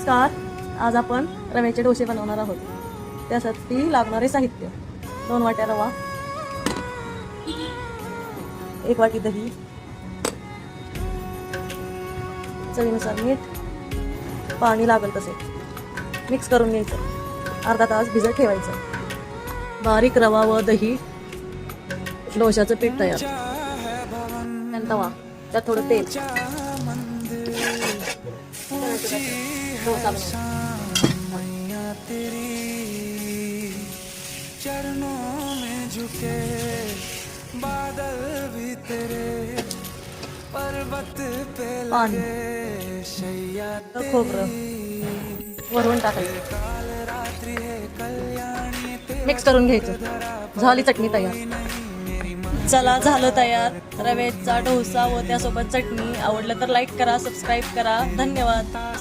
नमस्कार. आज आपण रव्याचे डोसे बनवणार आहोत. त्यासाठी लागणारे साहित्य: 2 वाट्या रवा, 1 वाटी दही, चवीनुसार मीठ, पाणी लागेल तसे. मिक्स करून घ्यायचं. अर्धा तास भिजत ठेवायचं. बारीक रवा व दही, डोशाचं पीठ तयार. तवा, त्यात थोडं तेल. डोसा चरणों में झुके बादल भी तेरे पर्वत पे लगे शैया खोबरं वरून टाकायचं. काल रात्रि है कल्याणी मिक्स करून घ्यायचं. झाली चटणी तयार. चला, झालं तयार रव्याचा डोसा व त्यासोबत चटणी. आवडलं तर लाईक करा, सबस्क्राईब करा. धन्यवाद.